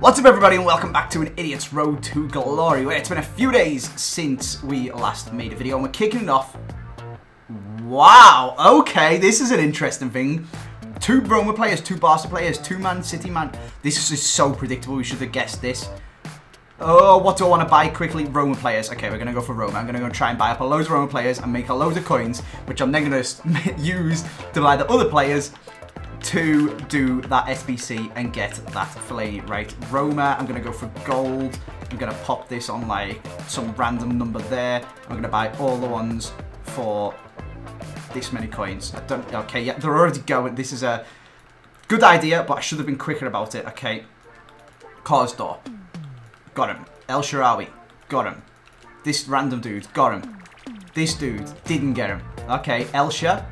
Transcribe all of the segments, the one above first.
What's up everybody and welcome back to an Idiot's Road to Glory, where it's been a few days since we last made a video and we're kicking it off. Wow, okay, this is an interesting thing. 2 Roma players, 2 Barca players, 2 Man City man. This is so predictable, we should have guessed this. Oh, what do I want to buy quickly? Roma players. Okay, we're going to go for Roma. I'm going to go try and buy up a loads of Roma players and make a load of coins, which I'm then going to use to buy the other players to do that SBC and get that Fellaini. Right, Roma, I'm going to go for gold. I'm going to pop this on like some random number there. I'm going to buy all the ones for this many coins. Okay, yeah, they're already going. This is a good idea, but I should have been quicker about it. Okay, Karsdorp, got him. El Shaarawy, got him. This random dude, got him. This dude, didn't get him. Okay, Elsha,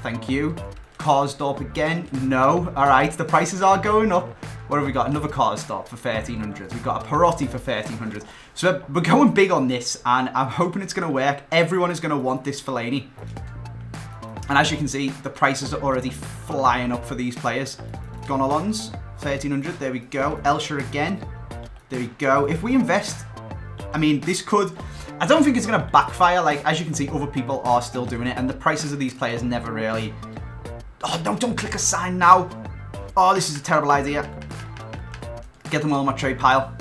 thank you. Karsdorp again, no. Alright, the prices are going up. What have we got? Another Karsdorp for 1300. We've got a Perotti for 1300. So we're going big on this, and I'm hoping it's going to work. Everyone is going to want this Fellaini. And as you can see, the prices are already flying up for these players. Gonalons, 1300. There we go. Elsha again. There we go. If we invest, I mean, this could... I don't think it's going to backfire. Like, as you can see, other people are still doing it, and the prices of these players never really... Oh, no, don't click a sign now. Oh, this is a terrible idea. Get them all on my trade pile.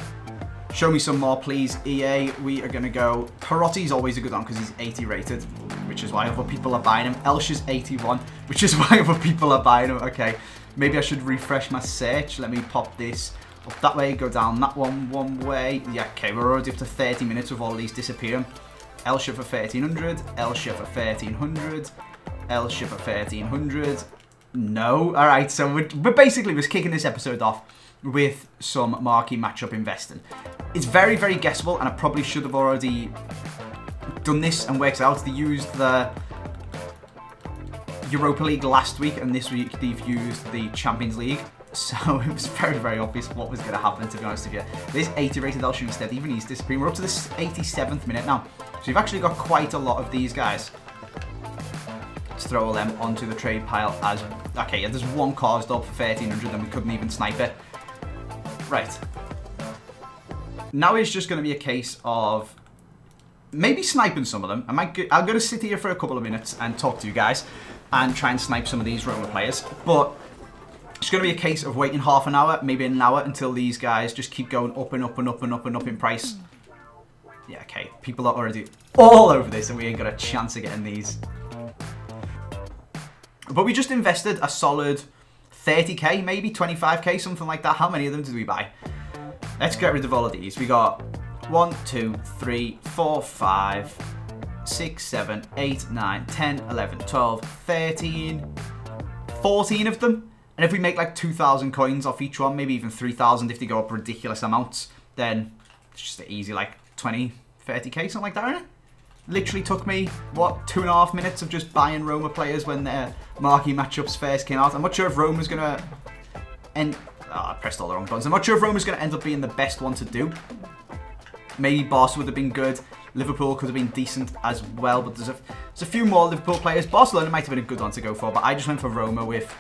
Show me some more, please, EA. We are going to go... Perotti's always a good one because he's 80 rated, which is why other people are buying him. Elsha's 81, which is why other people are buying him. Okay, maybe I should refresh my search. Let me pop this up that way, go down that one way. Yeah, okay, we're already up to 30 minutes with all of these disappearing. Elsha for 1300, Elsha for 1300, Elsha for 1300. No. Alright, so we're basically just kicking this episode off with some marquee matchup investing. It's very, very guessable, and I probably should have already done this and worked out. They used the Europa League last week, and this week they've used the Champions League. So it was very, very obvious what was going to happen, to be honest with you. This 80 rated Elsha instead, even he's disappearing. We're up to the 87th minute now. So you've actually got quite a lot of these guys. Let's throw all them onto the trade pile as... Okay, yeah, there's one Karsdorp for 1300 and we couldn't even snipe it. Right. Now it's just going to be a case of maybe sniping some of them. I'm going to sit here for a couple of minutes and talk to you guys and try and snipe some of these Roma players. But it's going to be a case of waiting half an hour, maybe an hour, until these guys just keep going up and up and up and up and up in price. Yeah, okay. People are already all over this and we ain't got a chance of getting these. But we just invested a solid 30k, maybe 25k, something like that. How many of them did we buy? Let's get rid of all of these. We got 1, 2, 3, 4, 5, 6, 7, 8, 9, 10, 11, 12, 13, 14 of them. And if we make like 2,000 coins off each one, maybe even 3,000 if they go up ridiculous amounts, then it's just an easy like 20, 30k, something like that, isn't it? Literally took me, what, 2.5 minutes of just buying Roma players when their marquee matchups first came out. I'm not sure if Roma's going to end... Oh, I pressed all the wrong buttons. I'm not sure if Roma's going to end up being the best one to do. Maybe Barca would have been good. Liverpool could have been decent as well, but there's a few more Liverpool players. Barcelona might have been a good one to go for, but I just went for Roma with...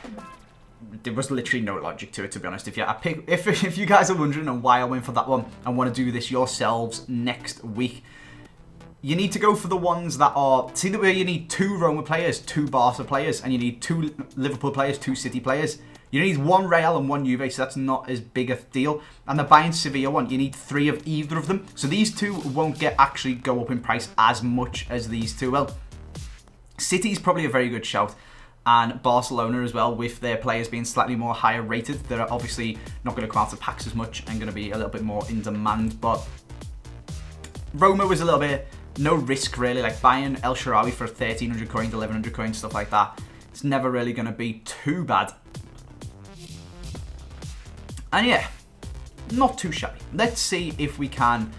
There was literally no logic to it, to be honest. If you guys are wondering on why I went for that one and want to do this yourselves next week, you need to go for the ones that are... See the way you need 2 Roma players, 2 Barca players, and you need 2 Liverpool players, 2 City players. You need 1 Real and 1 Juve, so that's not as big a deal. And the Bayern Sevilla one, you need 3 of either of them. So these 2 won't actually go up in price as much as these 2 will. City's probably a very good shout. And Barcelona as well, with their players being slightly more higher rated. They're obviously not going to come out of packs as much and going to be a little bit more in demand. But Roma was a little bit... No risk, really. Like buying El Shaarawy for 1,300 coins, 1,100 coins, stuff like that. It's never really going to be too bad. And yeah, not too shabby. Let's see if we can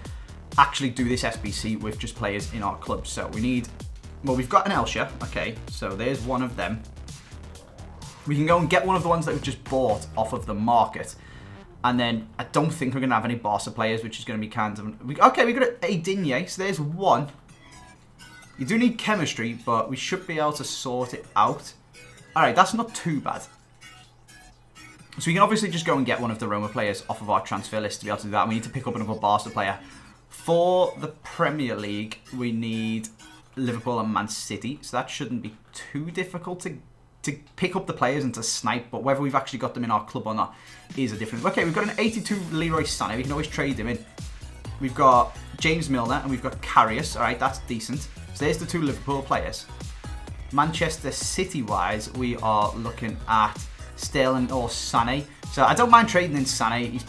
actually do this SBC with just players in our club. So we need... Well, we've got an Elsha. Okay, so there's one of them. We can go and get one of the ones that we've just bought off of the market. And then I don't think we're going to have any Barca players, which is going to be kind of... Okay, we got a Digne, so there's one. You do need chemistry, but we should be able to sort it out. Alright, that's not too bad. So we can obviously just go and get one of the Roma players off of our transfer list to be able to do that. And we need to pick up another Barca player. For the Premier League, we need Liverpool and Man City. So that shouldn't be too difficult to pick up the players and to snipe. But whether we've actually got them in our club or not is a difference. Okay, we've got an 82 Leroy Sané. We can always trade him in. We've got James Milner and we've got Karius. All right, that's decent. So there's the two Liverpool players. Manchester City-wise, we are looking at Sterling or Sané. So I don't mind trading in Sané.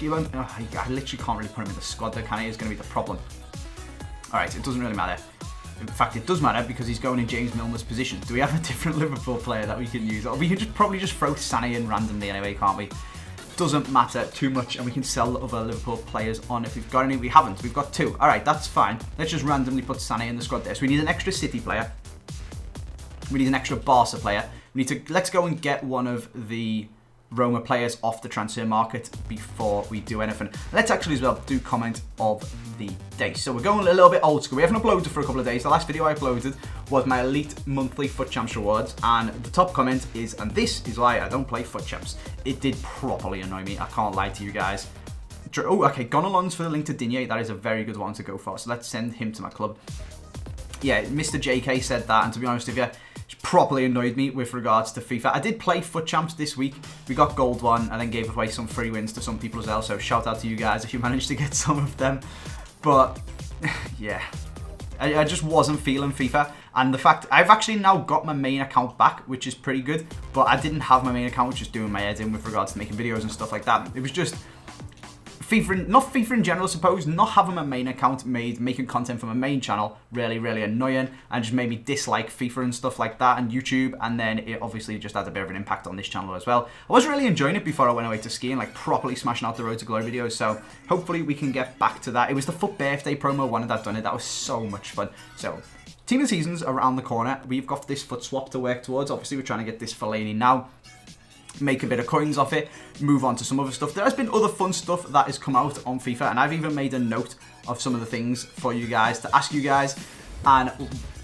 I literally can't really put him in the squad there, can I? Is going to be the problem. Alright, it doesn't really matter. In fact, it does matter because he's going in James Milner's position. Do we have a different Liverpool player that we can use? Or we can probably just throw Sané in randomly anyway, can't we? Doesn't matter too much, and we can sell other Liverpool players on if we've got any. We haven't. We've got two. Alright, that's fine. Let's just randomly put Sané in the squad there. So we need an extra City player. We need an extra Barca player. We need to, let's go and get one of the Roma players off the transfer market before we do anything. Let's actually as well do comment of the day. So we're going a little bit old school. We haven't uploaded for a couple of days. The last video I uploaded was my Elite Monthly Foot Champs rewards, and the top comment is, and this is why I don't play Foot Champs. It did properly annoy me. I can't lie to you guys. Oh, okay, Gonalons for the link to Digne. That is a very good one to go for. So let's send him to my club. Yeah, Mr. JK said that, and to be honest with you, it's properly annoyed me with regards to FIFA. I did play Foot Champs this week. We got Gold 1 and then gave away some free wins to some people as well, so shout out to you guys if you managed to get some of them. But, yeah, I just wasn't feeling FIFA. And the fact, I've actually now got my main account back, which is pretty good, but I didn't have my main account, which was doing my head in with regards to making videos and stuff like that. It was just FIFA, not FIFA in general, I suppose, not having my main account making content for my main channel, really, really annoying, and just made me dislike FIFA and stuff like that, and YouTube, and then it obviously just had a bit of an impact on this channel as well. I was really enjoying it before I went away to skiing, like properly smashing out the Road to Glory videos, so hopefully we can get back to that. It was the Foot Birthday promo, one that done it, that was so much fun. So, Team of the Season's around the corner. We've got this foot swap to work towards. Obviously, we're trying to get this Fellaini now, make a bit of coins off it, move on to some other stuff. There has been other fun stuff that has come out on FIFA, and I've even made a note of some of the things for you guys to ask you guys, and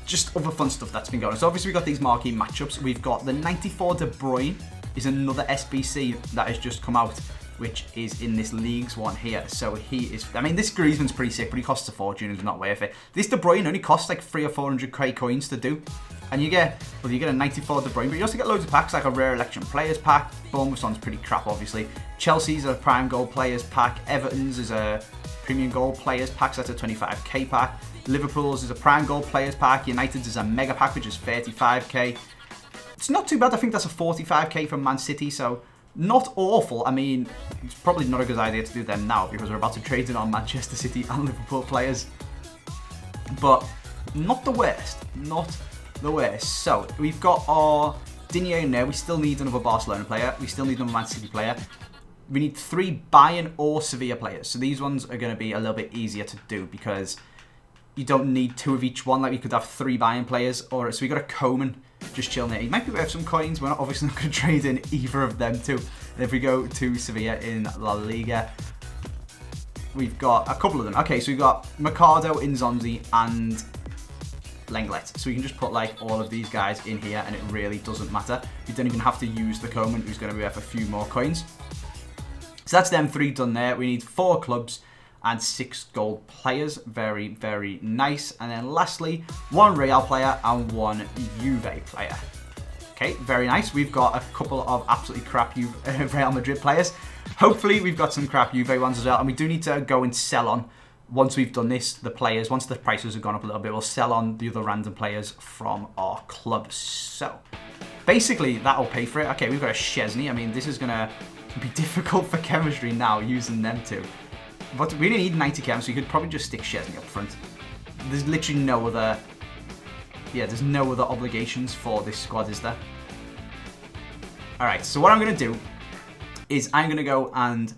just other fun stuff that's been going on. So obviously we've got these marquee matchups. We've got the 94 De Bruyne is another SBC that has just come out, which is in this Leagues one here. So he is, I mean, this Griezmann's pretty sick, but he costs a fortune and is not worth it. This De Bruyne only costs like 300 or 400k coins to do. And you get, well, you get a 94 De Bruyne, but you also get loads of packs, like a rare election players pack. Bournemouth's one's pretty crap, obviously. Chelsea's a prime gold players pack. Everton's is a premium gold players pack, so that's a 25k pack. Liverpool's is a prime gold players pack. United's is a mega pack, which is 35k. It's not too bad. I think that's a 45k from Man City, so not awful. I mean, it's probably not a good idea to do them now because we're about to trade in on Manchester City and Liverpool players. But not the worst. Not the worst. So we've got our Digne in there. We still need another Barcelona player. We still need another Man City player. We need 3 Bayern or Sevilla players. So these ones are going to be a little bit easier to do because you don't need 2 of each one. Like we could have 3 Bayern players. Or so we got a Coman just chilling there. He might be worth some coins. We're not obviously not going to trade in either of them too. And if we go to Sevilla in La Liga, we've got a couple of them. Okay, so we've got Mercado, Inzonzi, and Lenglet. So we can just put like all of these guys in here and it really doesn't matter. You don't even have to use the Coman, who's going to be worth a few more coins. So that's them 3 done there. We need 4 clubs and 6 gold players. Very, very nice. And then lastly, 1 Real player and 1 Juve player. Okay, very nice. We've got a couple of absolutely crap Real Madrid players. Hopefully we've got some crap Juve ones as well. And we do need to go and sell on, once we've done this, the players, once the prices have gone up a little bit, we'll sell on the other random players from our club. So, basically, that'll pay for it. Okay, we've got a Szczesny. I mean, this is going to be difficult for chemistry now, using them two. But we didn't need 90 chem, so you could probably just stick Szczesny up front. There's literally no other, yeah, there's no other obligations for this squad, is there? Alright, so what I'm going to do is I'm going to go and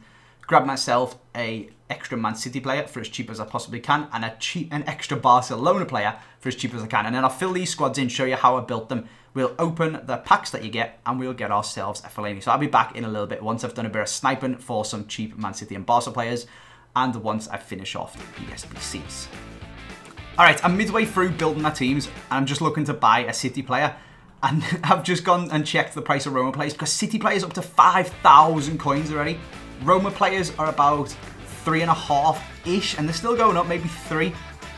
grab myself a extra Man City player for as cheap as I possibly can, and an extra Barcelona player for as cheap as I can, and then I'll fill these squads in, show you how I built them. We'll open the packs that you get, and we'll get ourselves a Fellaini. So I'll be back in a little bit once I've done a bit of sniping for some cheap Man City and Barca players, and once I finish off the SBCs. Alright, I'm midway through building my teams, and I'm just looking to buy a City player. And I've just gone and checked the price of Roma players because City players up to 5,000 coins already. Roma players are about 3.5-ish, and they're still going up, maybe 3.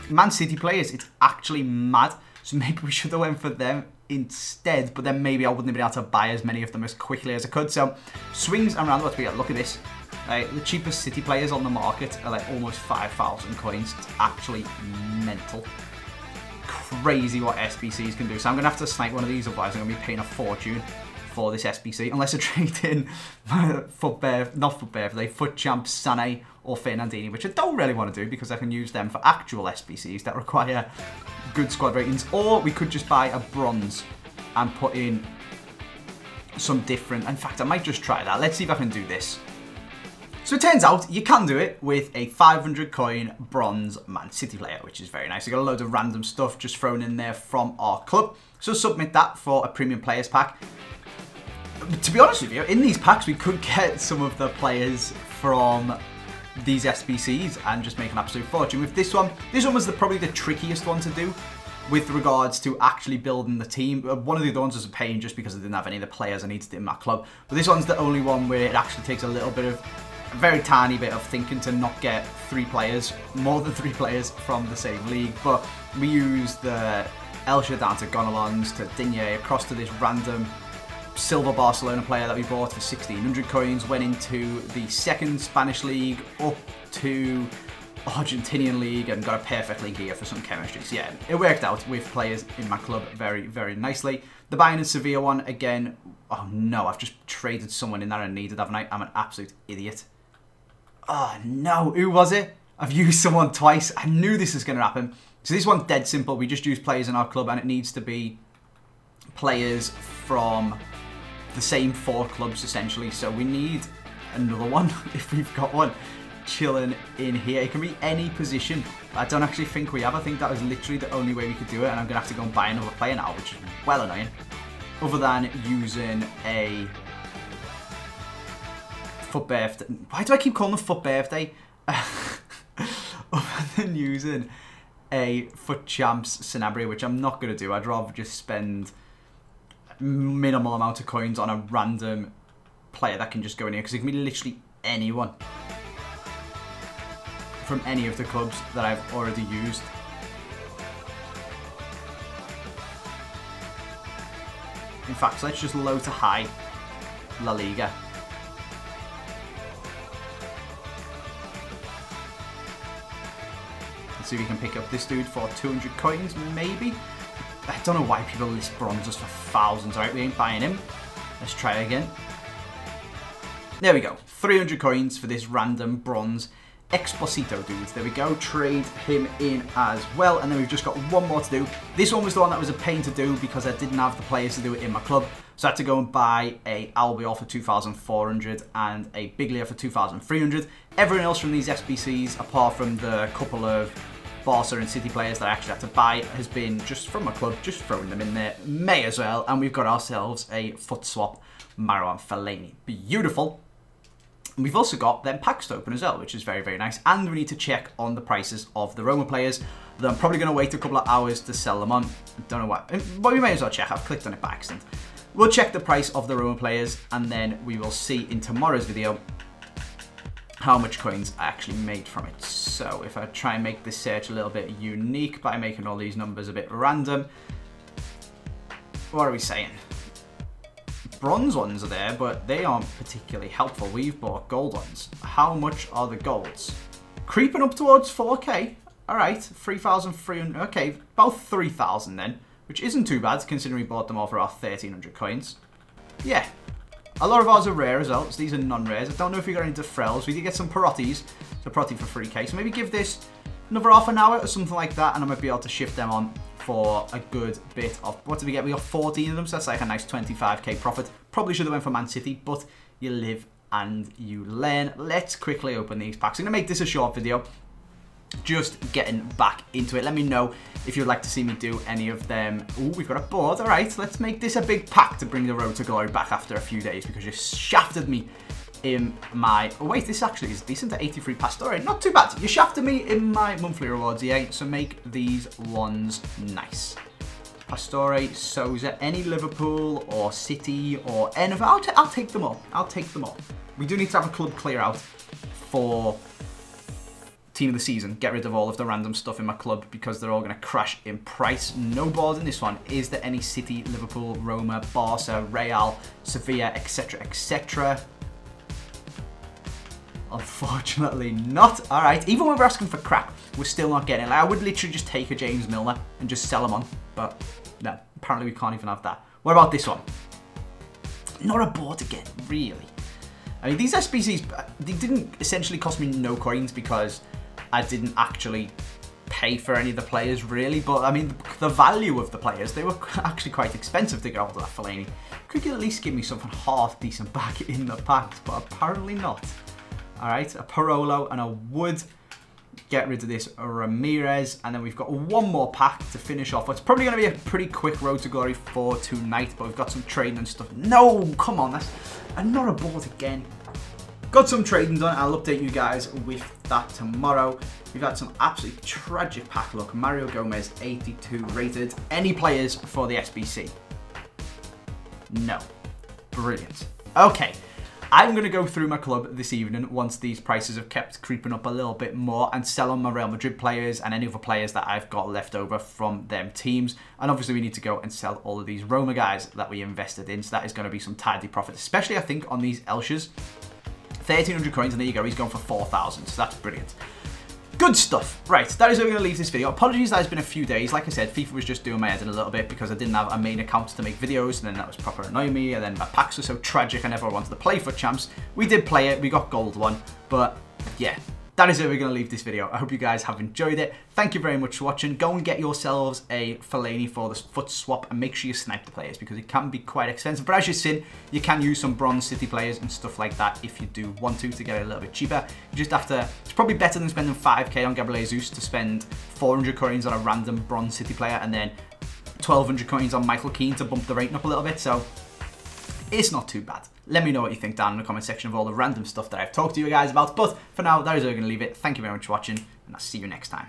Man City players, it's actually mad. So maybe we should have went for them instead, but then maybe I wouldn't have been able to buy as many of them as quickly as I could. So swings and roundabouts, but yeah, look at this. The cheapest City players on the market are like almost 5,000 coins. It's actually mental. Crazy what SBCs can do. So I'm going to have to snipe one of these, otherwise I'm going to be paying a fortune for this SBC. Unless I trade in foot champ Sané or Fernandini, which I don't really want to do because I can use them for actual SBCs that require good squad ratings. Or we could just buy a bronze and put in some different... In fact, I might just try that. Let's see if I can do this. So it turns out you can do it with a 500 coin bronze Man City player, which is very nice. You got a load of random stuff just thrown in there from our club. So submit that for a premium players pack. To be honest with you, in these packs we could get some of the players from these SBCs and just make an absolute fortune. With this one was probably the trickiest one to do with regards to actually building the team. One of the other ones was a pain just because I didn't have any of the players I needed in my club. But this one's the only one where it actually takes a little bit of... a very tiny bit of thinking to not get more than three players from the same league. But we used the Elche down to Gonalons to Digne across to this random silver Barcelona player that we bought for 1,600 coins, went into the second Spanish league up to Argentinian league and got a perfect league here for some chemistry. So yeah, it worked out with players in my club very, very nicely. The Bayern and Sevilla one, again, oh no, I've just traded someone in that I needed, haven't I? I'm an absolute idiot. Oh no, who was it? I've used someone twice. I knew this was going to happen. So this one's dead simple. We just use players in our club and it needs to be players from the same 4 clubs essentially. So we need another one if we've got one chilling in here. It can be any position. I don't actually think we have. I think that was literally the only way we could do it, and I'm going to have to go and buy another player now, which is well annoying. Other than using a foot birthday. Why do I keep calling them foot birthday? Other than using a foot champs Sanabria, which I'm not going to do. I'd rather just spend minimal amount of coins on a random player that can just go in here, because it can be literally anyone from any of the clubs that I've already used. In fact, let's just low to high La Liga. Let's see if we can pick up this dude for 200 coins, maybe. I don't know why people list bronzes for thousands. Alright, we ain't buying him. Let's try again. There we go. 300 coins for this random bronze Exposito dude. There we go. Trade him in as well. And then we've just got one more to do. This one was the one that was a pain to do because I didn't have the players to do it in my club. So I had to go and buy a Albiol for 2,400 and a Biglia for 2,300. Everyone else from these SBCs, apart from the couple of Barca and City players that I actually had to buy, has been just from my club, just throwing them in there. May as well. And we've got ourselves a foot swap Marouane Fellaini. Beautiful. And we've also got them packs to open as well, which is very, very nice. And we need to check on the prices of the Roma players. Though I'm probably going to wait a couple of hours to sell them on. I don't know why. But we may as well check. I've clicked on it by accident. We'll check the price of the Roma players, and then we will see in tomorrow's video how much coins I actually made from it. So if I try and make this search a little bit unique by making all these numbers a bit random, what are we saying? Bronze ones are there, but they aren't particularly helpful. We've bought gold ones. How much are the golds? Creeping up towards 4k. All right, 3,300. Okay, about 3,000 then, which isn't too bad considering we bought them all for our 1,300 coins. Yeah. A lot of ours are rare as well, so these are non-rares. I don't know if we got any Defrels. We did get some Perottis, so Perotti for 3k. So maybe give this another half an hour or something like that, and I might be able to shift them on for a good bit of... What did we get? We got 14 of them, so that's like a nice 25k profit. Probably should have went for Man City, but you live and you learn. Let's quickly open these packs. I'm going to make this a short video, just getting back into it. Let me know if you'd like to see me do any of them. Ooh, we've got a board. All right, let's make this a big pack to bring the Road to Glory back after a few days, because you shafted me in my... Oh wait, this actually is decent at 83 Pastore. Not too bad. You shafted me in my monthly rewards, yeah? So make these ones nice. Pastore, Souza, any Liverpool or City or anything. I'll take them all. I'll take them all. We do need to have a club clear out for team of the season. Get rid of all of the random stuff in my club because they're all going to crash in price. No balls in this one. Is there any City, Liverpool, Roma, Barca, Real, Sevilla, etc., etc.? Unfortunately not. Alright, even when we're asking for crap, we're still not getting it. Like, I would literally just take a James Milner and just sell him on. But no, apparently we can't even have that. What about this one? Not a board again, really. I mean, these SBCs, they didn't essentially cost me no coins because I didn't actually pay for any of the players, really. But, I mean, the value of the players, they were actually quite expensive to get hold of that Fellaini. Could you at least give me something half decent back in the packs? But apparently not. Alright, a Parolo, and I would get rid of this Ramirez. And then we've got one more pack to finish off. It's probably going to be a pretty quick road to glory for tonight, but we've got some trading and stuff. No, come on, that's not a board again. Got some trading done. I'll update you guys with that tomorrow. We've had some absolutely tragic pack luck. Mario Gomez, 82 rated. Any players for the SBC? No. Brilliant. Okay. I'm going to go through my club this evening once these prices have kept creeping up a little bit more and sell on my Real Madrid players and any other players that I've got left over from them teams. And obviously we need to go and sell all of these Roma guys that we invested in. So that is going to be some tidy profit, especially I think on these Elshers. 1,300 coins and there you go, he's gone for 4,000. So that's brilliant. Good stuff. Right, that is where we're going to leave this video. Apologies that it's been a few days. Like I said, FIFA was just doing my head in a little bit because I didn't have a main account to make videos, and then that was proper annoying me, and then my packs were so tragic I never wanted to play for champs. We did play it, we got gold one, but yeah. That is where we're going to leave this video. I hope you guys have enjoyed it. Thank you very much for watching. Go and get yourselves a Fellaini for the foot swap and make sure you snipe the players because it can be quite expensive. But as you've seen, you can use some bronze city players and stuff like that if you do want to get it a little bit cheaper. You just have to, it's probably better than spending 5k on Gabriel Jesus to spend 400 coins on a random bronze city player and then 1,200 coins on Michael Keane to bump the rating up a little bit. So it's not too bad. Let me know what you think down in the comment section of all the random stuff that I've talked to you guys about. But for now, that is where we're going to leave it. Thank you very much for watching, and I'll see you next time.